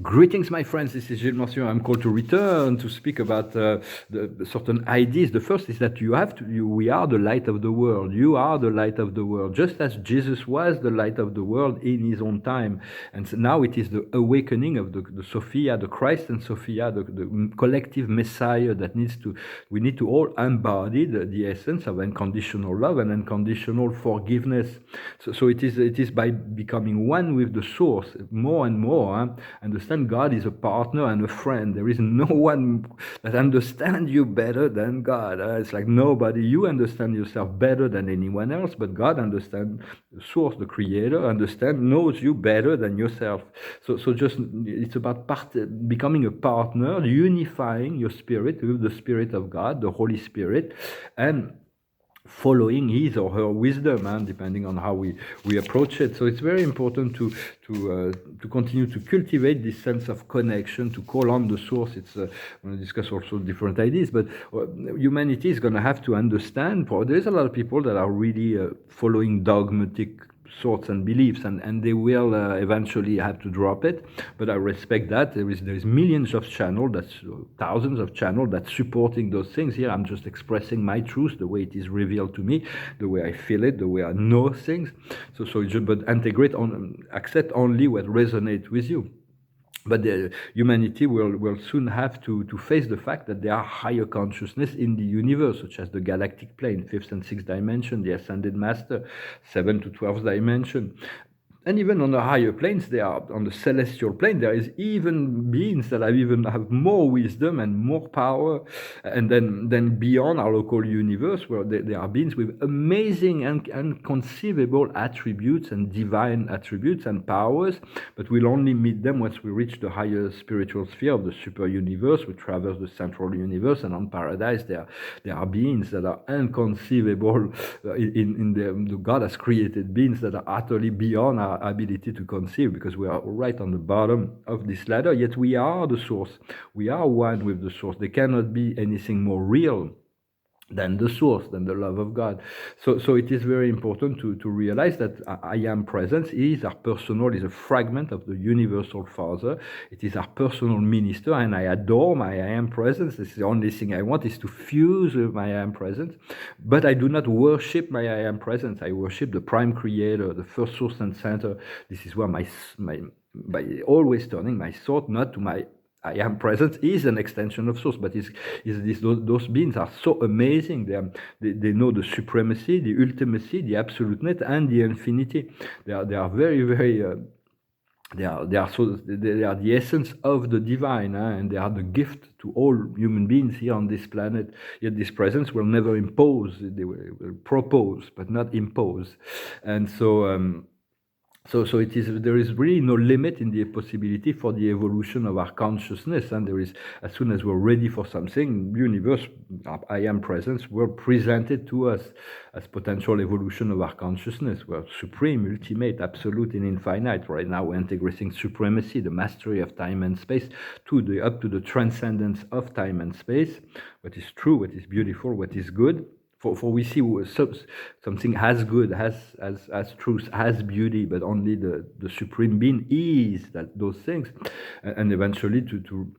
Greetings, my friends. This is Gilles Morcion. I'm called to return to speak about the certain ideas. The first is that we are the light of the world. You are the light of the world, just as Jesus was the light of the world in his own time. And so now it is the awakening of the Sophia, the Christ and Sophia, the collective Messiah that we need to all embody the essence of unconditional love and unconditional forgiveness. So it is by becoming one with the source more and more. Understand God is a partner and a friend. There is no one that understands you better than God. It's like nobody. You understand yourself better than anyone else, but God understands the source, the creator, knows you better than yourself. So just it's about becoming a partner, unifying your spirit with the Spirit of God, the Holy Spirit, and following his or her wisdom, depending on how we approach it. So it's very important to continue to cultivate this sense of connection, to call on the source. It's we're going to discuss also different ideas, but humanity is going to have to understand. There's a lot of people that are really following dogmatic thoughts and beliefs, and they will eventually have to drop it. But I respect that. There is millions of channels, that's thousands of channels that's supporting those things. Here I'm just expressing my truth, the way it is revealed to me, the way I feel it, the way I know things. But accept only what resonates with you. But humanity will soon have to face the fact that there are higher consciousness in the universe, such as the galactic plane, 5th and 6th dimension, the ascended master, 7th to 12th dimension. And even on the higher planes, on the celestial plane, there is even beings that have more wisdom and more power, and then beyond our local universe, where there are beings with amazing and inconceivable attributes and divine attributes and powers, but we'll only meet them once we reach the higher spiritual sphere of the super universe. We traverse the central universe, and on paradise there are beings that are inconceivable in the God has created beings that are utterly beyond our ability to conceive, because we are right on the bottom of this ladder, yet we are the source. We are one with the source. There cannot be anything more real than the source, than the love of God. So it is very important to realize that I Am Presence is a fragment of the Universal Father. It is our personal minister, and I adore my I Am Presence. This is the only thing I want, is to fuse with my I Am Presence. But I do not worship my I Am Presence. I worship the Prime Creator, the first source and center. This is where by always turning my thought not to my I Am Presence is an extension of source, but those beings are so amazing. They know the supremacy, the ultimacy, the absoluteness, and the infinity. They are very, very. They are the essence of the divine, and they are the gift to all human beings here on this planet. Yet this presence will never impose; they will propose, but not impose. And so. There is really no limit in the possibility for the evolution of our consciousness, and there is, as soon as we're ready for something, universe, I Am Presence, were presented to us as potential evolution of our consciousness. We're supreme, ultimate, absolute, and infinite. Right now, we're integrating supremacy, the mastery of time and space, up to the transcendence of time and space. What is true, what is beautiful, what is good. For we see something as good, as truth, as beauty, but only the supreme being is those things, and eventually to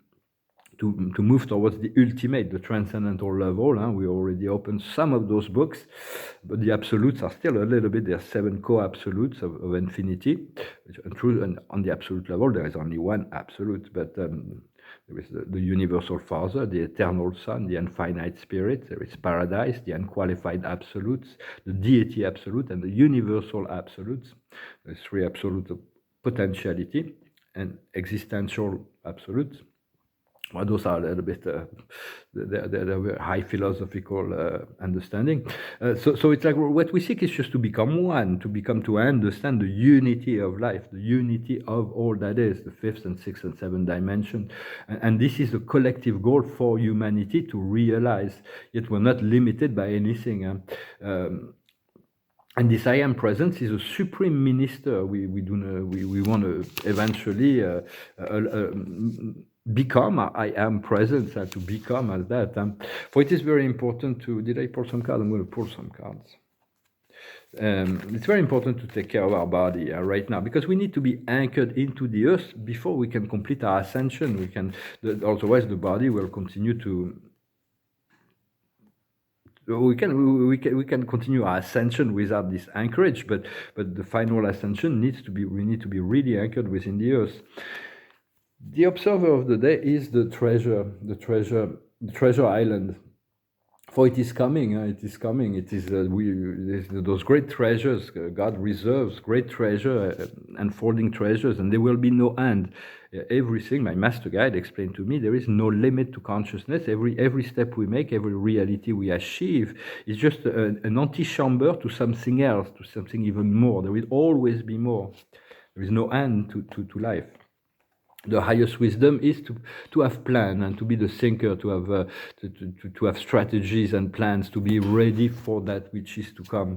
move towards the ultimate, the transcendental level. We already opened some of those books, but the absolutes are still a little bit. There are 7 co-absolutes of infinity, and on the absolute level there is only one absolute, but there is the universal Father, the eternal Son, the infinite Spirit. There is paradise, the unqualified absolutes, the deity absolute, and the universal absolutes. There's 3 absolutes of potentiality and existential absolutes. Well, those are a little bit the high philosophical understanding. So it's like what we seek is just to become one, to understand the unity of life, the unity of all that is, the 5th and 6th and 7th dimension. And this is a collective goal for humanity to realize, yet we're not limited by anything. And this I Am Presence is a supreme minister. We want to eventually become I Am Presence, to become as that. For it is very important to. Did I pull some cards? I'm going to pull some cards. It's very important to take care of our body right now, because we need to be anchored into the earth before we can complete our ascension. Otherwise the body will continue to. We can continue our ascension without this anchorage, but the final ascension we need to be really anchored within the earth. The observer of the day is the treasure island. For it is coming, it is coming. It is those great treasures. God reserves great treasure, unfolding treasures, and there will be no end. Everything, my master guide explained to me, there is no limit to consciousness. Every step we make, every reality we achieve is just an antechamber to something else, to something even more. There will always be more. There is no end to life. The highest wisdom is to have plan and to be the thinker, to have strategies and plans, to be ready for that which is to come.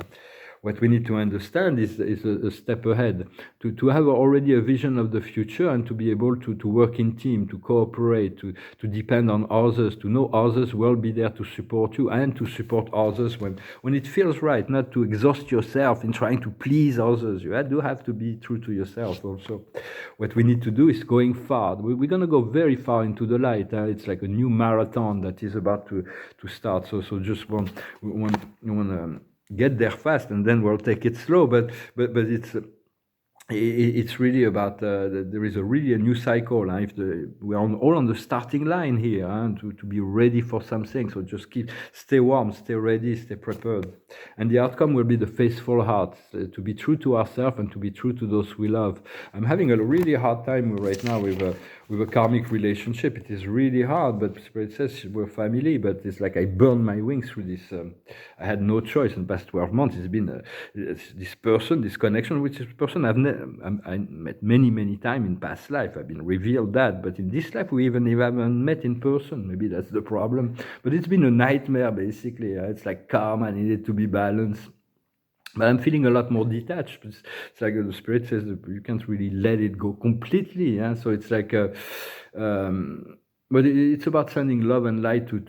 What we need to understand is a step ahead, to have already a vision of the future and to be able to work in team, to cooperate, to depend on others, to know others will be there to support you and to support others when it feels right, not to exhaust yourself in trying to please others. You do have to be true to yourself also. What we need to do is going far. We're going to go very far into the light. It's like a new marathon that is about to start. So just want get there fast, and then we'll take it slow. But it's really about there is really a new cycle. We're all on the starting line here, to be ready for something. So just stay warm, stay ready, stay prepared, and the outcome will be the faithful heart, to be true to ourselves and to be true to those we love. I'm having a really hard time right now with a karmic relationship. It is really hard, but Spirit says we're family, but it's like I burned my wings through this. I had no choice in the past 12 months. It's been this person, this connection with this person I met many times in past life. I've been revealed that, but in this life we even haven't met in person. Maybe that's the problem. But it's been a nightmare, basically. It's like karma. I needed to be balanced. But I'm feeling a lot more detached. It's like the Spirit says that you can't really let it go completely. So it's like, but it's about sending love and light to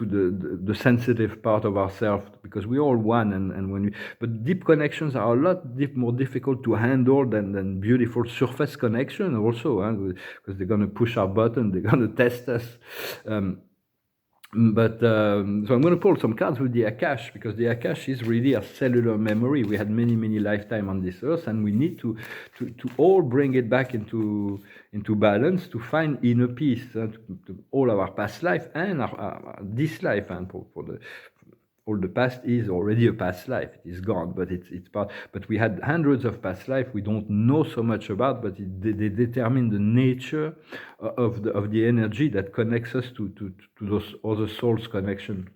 the sensitive part of ourselves, because we're all one. But deep connections are a lot more difficult to handle than beautiful surface connection also, because they're going to push our button, they're going to test us. So I'm going to pull some cards with the Akash, because the Akash is really a cellular memory. We had many lifetimes on this earth, and we need to all bring it back into balance, to find inner peace, to all of our past life and this life, and all the past is already a past life. It is gone, but it's part. But we had hundreds of past life we don't know so much about, but they determine the nature of the energy that connects us to those other souls' connection.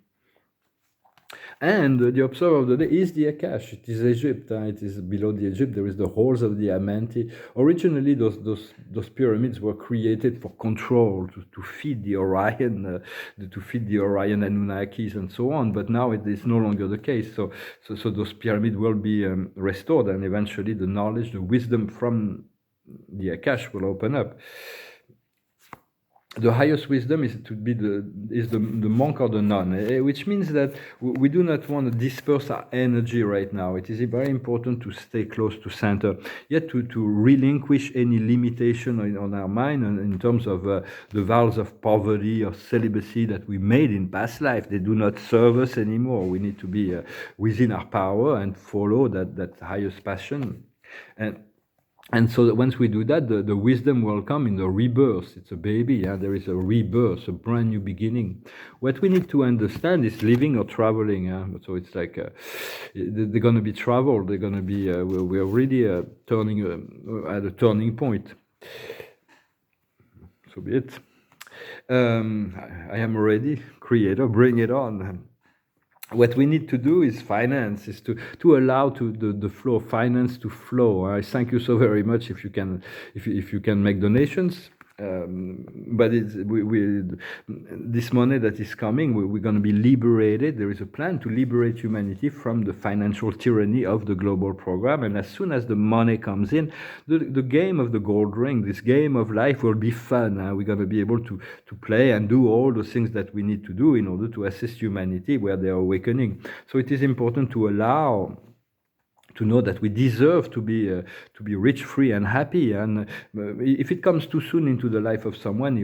And the observer of the day is the Akash. It is Egypt. It is below the Egypt. There is the halls of the Amenti. Originally, those pyramids were created for control, to feed the Orion, Anunnakis, and so on. But now it is no longer the case. So those pyramids will be restored, and eventually the knowledge, the wisdom from the Akash will open up. The highest wisdom is to be the monk or the nun, which means that we do not want to disperse our energy right now. It is very important to stay close to center, yet to relinquish any limitation on our mind in terms of the vows of poverty or celibacy that we made in past life. They do not serve us anymore. We need to be within our power and follow that highest passion. And so that once we do that, the wisdom will come in the rebirth. It's a baby. There is a rebirth, a brand new beginning. What we need to understand is living or traveling. So it's like they're going to be travel. They're going to be. We're really turning at a turning point. So be it. I am ready, Creator. Bring it on. What we need to do is finance, is to allow the flow of finance to flow. I thank you so very much if you can make donations. But this money that is coming, we're going to be liberated. There is a plan to liberate humanity from the financial tyranny of the global program. And as soon as the money comes in, the game of the gold ring, this game of life will be fun. We're going to be able to play and do all the things that we need to do in order to assist humanity where they are awakening. So it is important to allow to know that we deserve to be rich, free, and happy. And if it comes too soon into the life of someone,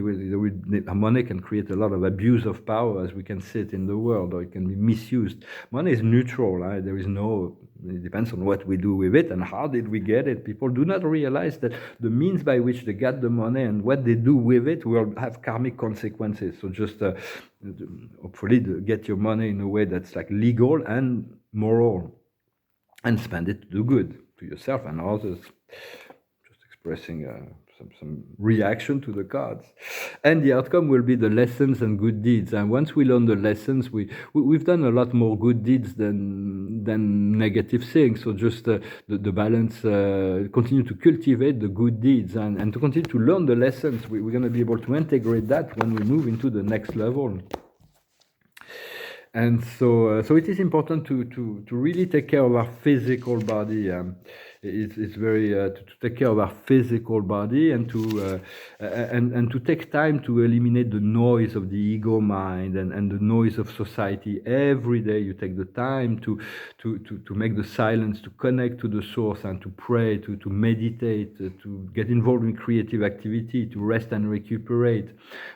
money can create a lot of abuse of power, as we can see it in the world, or it can be misused. Money is neutral. Right? There is no. It depends on what we do with it and how did we get it. People do not realize that the means by which they get the money and what they do with it will have karmic consequences. So just hopefully get your money in a way that's like legal and moral, and spend it to do good to yourself and others. Just expressing some reaction to the cards. And the outcome will be the lessons and good deeds. And once we learn the lessons, we've done a lot more good deeds than negative things. So just the balance, continue to cultivate the good deeds and to continue to learn the lessons. We're going to be able to integrate that when we move into the next level. And so it is important to really take care of our physical body. It's very to take care of our physical body and to take time to eliminate the noise of the ego mind and the noise of society. Every day you take the time to make the silence, to connect to the source, and to pray, to meditate, to get involved in creative activity, to rest and recuperate.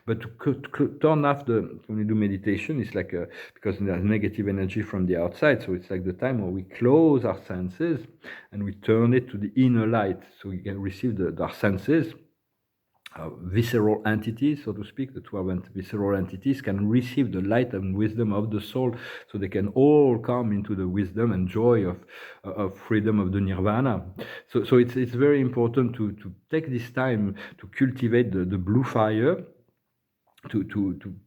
But to turn off when you do meditation, it's like because there's negative energy from the outside, so it's like the time where we close our senses and we turn it to the inner light, so we can receive our senses. Visceral entities, so to speak, the 12 visceral entities can receive the light and wisdom of the soul, so they can all come into the wisdom and joy of freedom of the nirvana. So it's very important to take this time to cultivate the blue fire.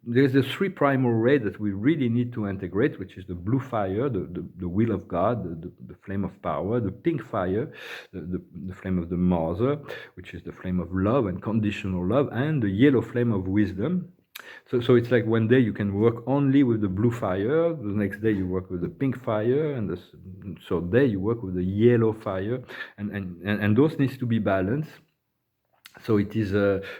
There's the three primal rays that we really need to integrate, which is the blue fire, the will of God, the flame of power, the pink fire, the flame of the mother, which is the flame of love and conditional love, and the yellow flame of wisdom. So it's like one day you can work only with the blue fire, the next day you work with the pink fire, and the third day you work with the yellow fire, and those needs to be balanced. So it is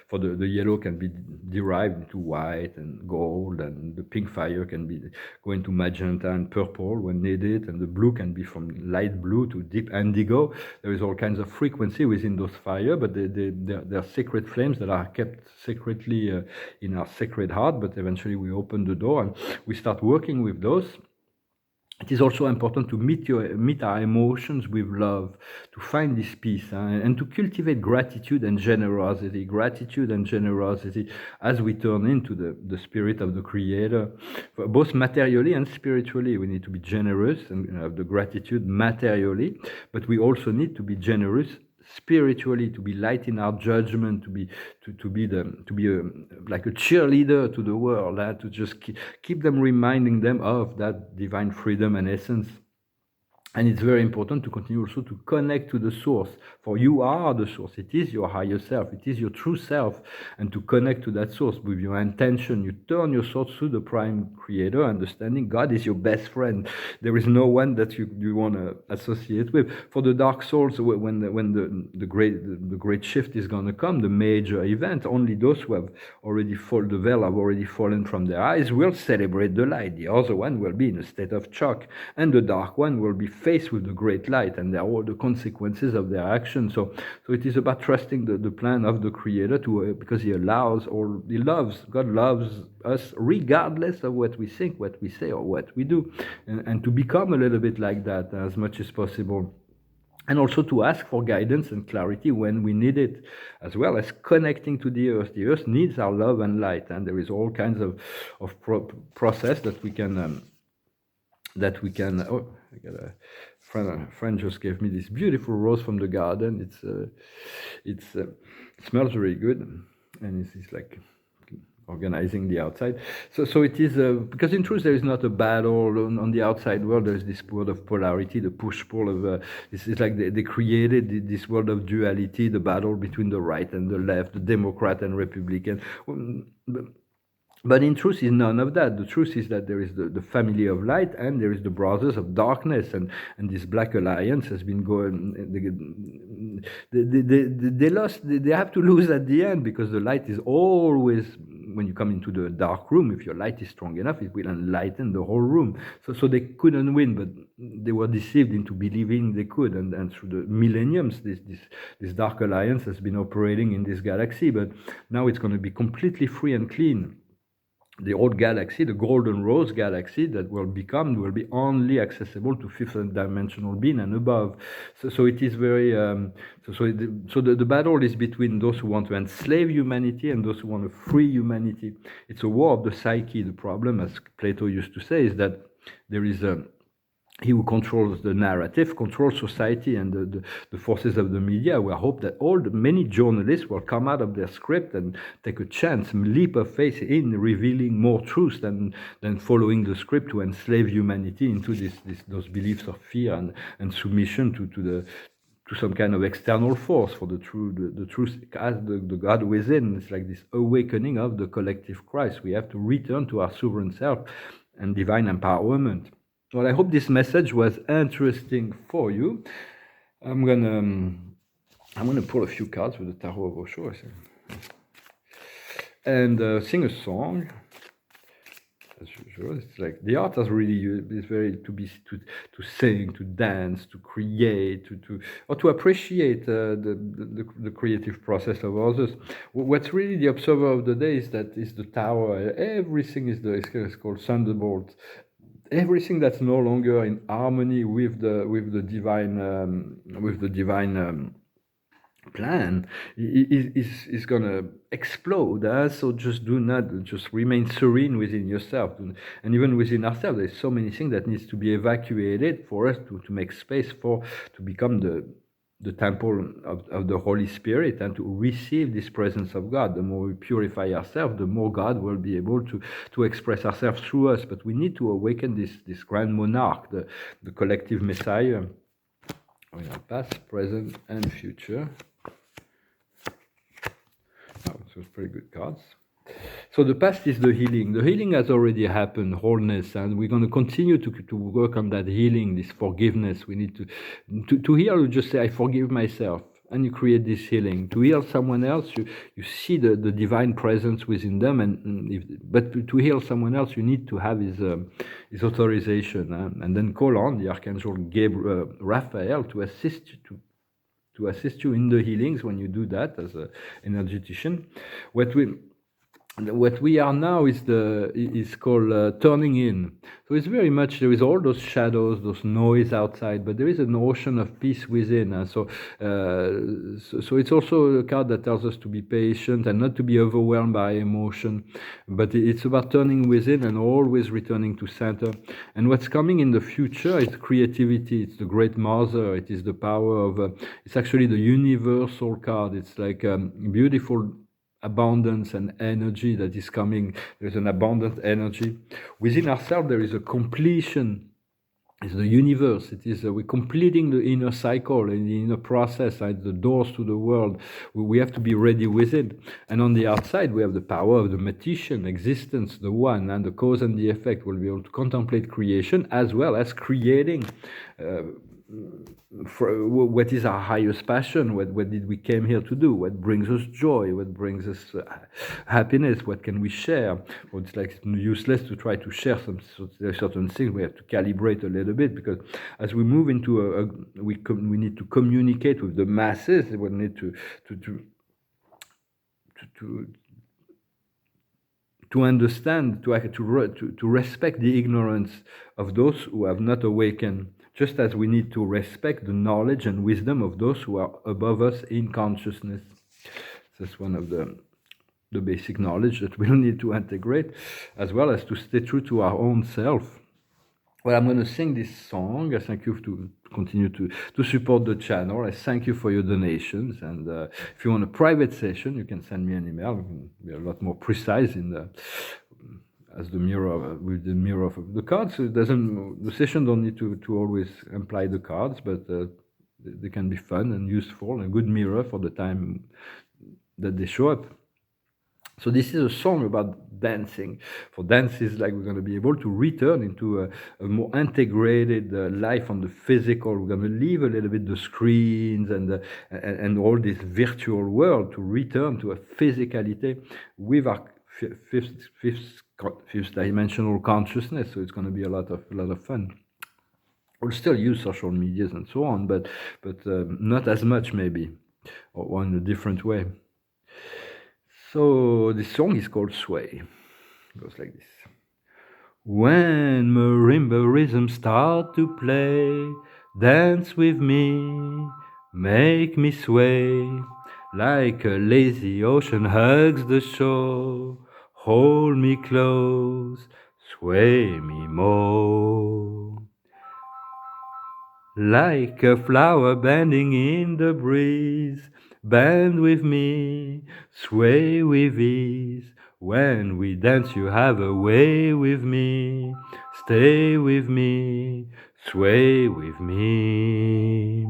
for the yellow can be derived into white and gold, and the pink fire can be go into magenta and purple when needed, and the blue can be from light blue to deep indigo. There is all kinds of frequency within those fire, but they're sacred flames that are kept secretly in our sacred heart. But eventually we open the door and we start working with those. It is also important to meet our emotions with love, to find this peace, and to cultivate gratitude and generosity. Gratitude and generosity as we turn into the spirit of the Creator, both materially and spiritually. We need to be generous and have the gratitude materially, but we also need to be generous spiritually, to be light in our judgment, to be like a cheerleader to the world, to just keep them, reminding them of that divine freedom and essence. And it's very important to continue also to connect to the source, for you are the source. It is your higher self. It is your true self. And to connect to that source with your intention, you turn your thoughts to the Prime Creator, understanding God is your best friend. There is no one that you want to associate with. For the dark souls, when the great shift is going to come, the major event, only those who have already the veil have already fallen from their eyes will celebrate the light. The other one will be in a state of shock, and the dark one will be faced with the great light, and there are all the consequences of their actions. So it is about trusting the plan of the Creator because He loves, God loves us regardless of what we think, what we say, or what we do, and to become a little bit like that as much as possible. And also to ask for guidance and clarity when we need it, as well as connecting to the earth. The earth needs our love and light, and there is all kinds of process that we can. Oh, I got a friend just gave me this beautiful rose from the garden. It smells very good, and it's like organizing the outside. So it is because in truth there is not a battle on the outside world. There is this world of polarity, the push-pull of this is like they created this world of duality, the battle between the right and the left, the Democrat and Republican. But in truth is none of that. The truth is that there is the family of light, and there is the brothers of darkness, and this Black Alliance has been going. They lost. They have to lose at the end, because the light is always when you come into the dark room, if your light is strong enough, it will enlighten the whole room. So they couldn't win, but they were deceived into believing they could. And through the millenniums, this dark alliance has been operating in this galaxy, but now it's going to be completely free and clean. The old galaxy, the Golden Rose galaxy that will be only accessible to fifth dimensional being and above. So it is very, the battle is between those who want to enslave humanity and those who want to free humanity. It's a war of the psyche. The problem, as Plato used to say, is that there is he who controls the narrative controls society and the forces of the media. We hope that many journalists will come out of their script and take a chance, leap of faith in revealing more truth than following the script to enslave humanity into those beliefs of fear and submission to some kind of external force. For the truth as the God within. It's like this awakening of the collective Christ. We have to return to our sovereign self and divine empowerment. Well, I hope this message was interesting for you. I'm gonna pull a few cards with the Tarot of Osho, and sing a song. As usual, it's like the art is really is very to sing, to dance, to create, or to appreciate the creative process of others. What's really the observer of the day is the tower. Everything is called thunderbolt. Everything that's no longer in harmony with the divine plan is gonna explode. So just do not, just remain serene within yourself, and even within ourselves. There's so many things that needs to be evacuated for us to make space to become the temple of the Holy Spirit and to receive this presence of God. The more we purify ourselves, the more God will be able to express ourselves through us. But we need to awaken this grand monarch, the collective Messiah. We have past, present, and future. Oh, so it's pretty good cards. So the past is the healing. The healing has already happened, wholeness, and we're going to continue to work on that healing, this forgiveness. We need to heal. You just say, I forgive myself, and you create this healing. To heal someone else, you see the divine presence within them, but to heal someone else, you need to have his authorization, and then call on the Archangel Raphael to assist you in the healings. When you do that as an energetician, what we are now is called turning in. So it's very much, there is all those shadows, those noise outside, but there is an ocean of peace within. So it's also a card that tells us to be patient and not to be overwhelmed by emotion, but it's about turning within and always returning to center. And what's coming in the future is creativity. It's the Great Mother. It is the power of, it's actually the universal card. It's like beautiful abundance and energy that is coming. There's an abundant energy within ourselves. There is a completion. It's the universe. It is we're completing the inner cycle and the inner process, like the doors to the world. We have to be ready with it. And on the outside, we have the power of the magician, existence, the one, and the cause and the effect. We'll be able to contemplate creation as well as creating. What is our highest passion? What did we came here to do? What brings us joy? What brings us happiness? What can we share? Well, it's like useless to try to share certain things. We have to calibrate a little bit, because as we move into we need to communicate with the masses. We need to understand, to respect the ignorance of those who have not awakened. Just as we need to respect the knowledge and wisdom of those who are above us in consciousness. That's one of the basic knowledge that we'll need to integrate, as well as to stay true to our own self. Well, I'm going to sing this song. I thank you to continue to support the channel. I thank you for your donations. And if you want a private session, you can send me an email. We can be a lot more precise as the mirror, with the mirror of the cards. The session don't need to always imply the cards, but they can be fun and useful, a good mirror for the time that they show up. So this is a song about dancing. For dance is like we're going to be able to return into a more integrated life on the physical. We're going to leave a little bit the screens and all this virtual world to return to a physicality with our fifth dimensional consciousness. So it's going to be a lot of fun. We'll still use social medias and so on, but not as much maybe, or in a different way. So this song is called Sway. It goes like this. When marimba rhythms start to play, dance with me, make me sway, like a lazy ocean hugs the shore. Hold me close, sway me more. Like a flower bending in the breeze, bend with me, sway with ease. When we dance, you have a way with me. Stay with me, sway with me.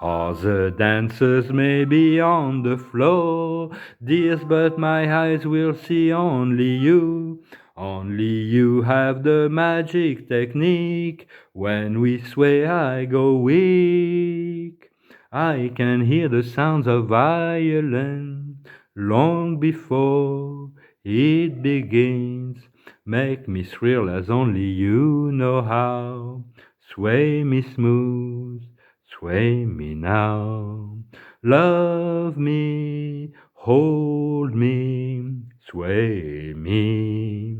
Other dancers may be on the floor, dears, but my eyes will see only you. Only you have the magic technique. When we sway, I go weak. I can hear the sounds of violin long before it begins. Make me thrill as only you know how. Sway me smooth, sway me now. Love me, hold me, sway me.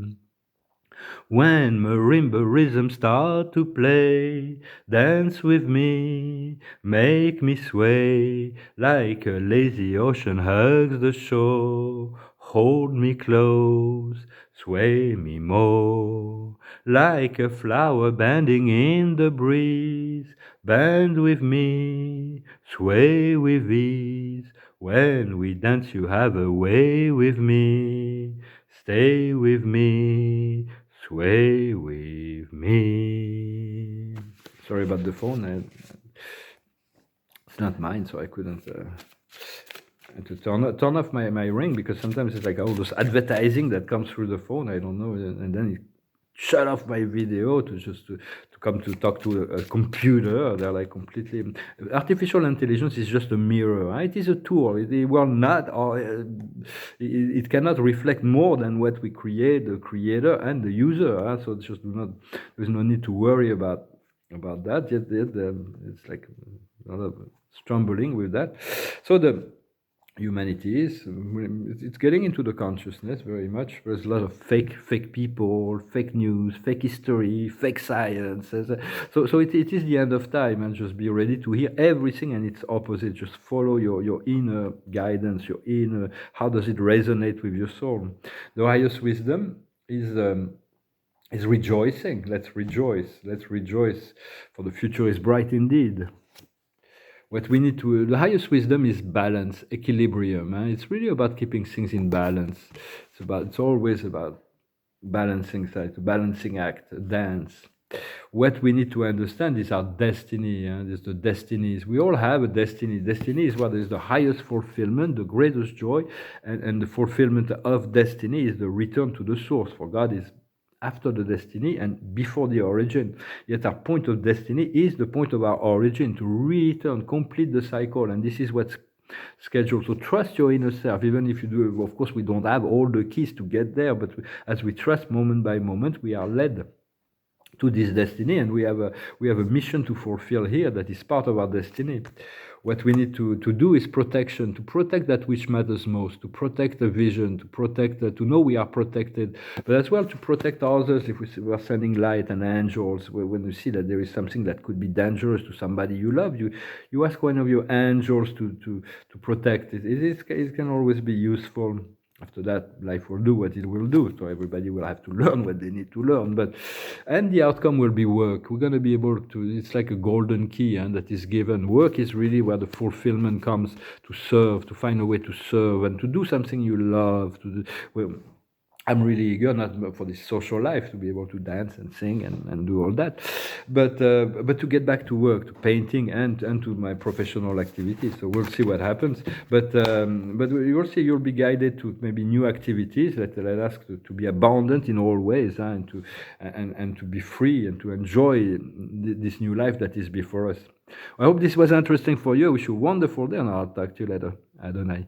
When marimba rhythms start to play, dance with me, make me sway, like a lazy ocean hugs the shore. Hold me close, sway me more, like a flower bending in the breeze. Bend with me, sway with ease. When we dance, you have a way with me. Stay with me, sway with me. Sorry about the phone. It's not mine, so I couldn't. I had to turn off my ring, because sometimes it's like all this advertising that comes through the phone. I don't know, and then it shut off my video to come to talk to a computer. They're like completely. Artificial intelligence is just a mirror. Right? It is a tool. It will not, or it cannot reflect more than what we create, the creator and the user. So just do not. There's no need to worry about that. Yet it's like a lot of stumbling with that. So the humanity is, it's getting into the consciousness very much. There's a lot of fake people, fake news, fake history, fake science. So it is the end of time, and just be ready to hear everything and its opposite. Just follow your inner guidance, your inner, how does it resonate with your soul. The highest wisdom is rejoicing. Let's rejoice, for the future is bright indeed. What we need to, the highest wisdom is balance, equilibrium. It's really about keeping things in balance. It's always about balancing side, balancing act, dance. What we need to understand is our destiny. There's the destinies. We all have a destiny. Destiny is what is the highest fulfillment, the greatest joy, and the fulfillment of destiny is the return to the source. For God is after the destiny and before the origin. Yet our point of destiny is the point of our origin, to return, complete the cycle. And this is what's scheduled. So trust your inner self, even if you do, of course, we don't have all the keys to get there, but as we trust moment by moment, we are led to this destiny, and we have a mission to fulfill here that is part of our destiny. What we need to do is protection, to protect that which matters most, to protect the vision, to protect, to know we are protected, but as well to protect others. If we are sending light and angels, when you see that there is something that could be dangerous to somebody you love, you ask one of your angels to protect it. It can always be useful. After that, life will do what it will do. So everybody will have to learn what they need to learn. And the outcome will be work. We're going to be able to, it's like a golden key that is given. Work is really where the fulfillment comes, to serve, to find a way to serve, and to do something you love. I'm really eager, not for this social life, to be able to dance and sing and do all that, but to get back to work, to painting and to my professional activities. So we'll see what happens. But you'll see, you'll be guided to maybe new activities that ask to be abundant in all ways, and to be free and to enjoy this new life that is before us. I hope this was interesting for you. I wish you a wonderful day, and I'll talk to you later. Adonai.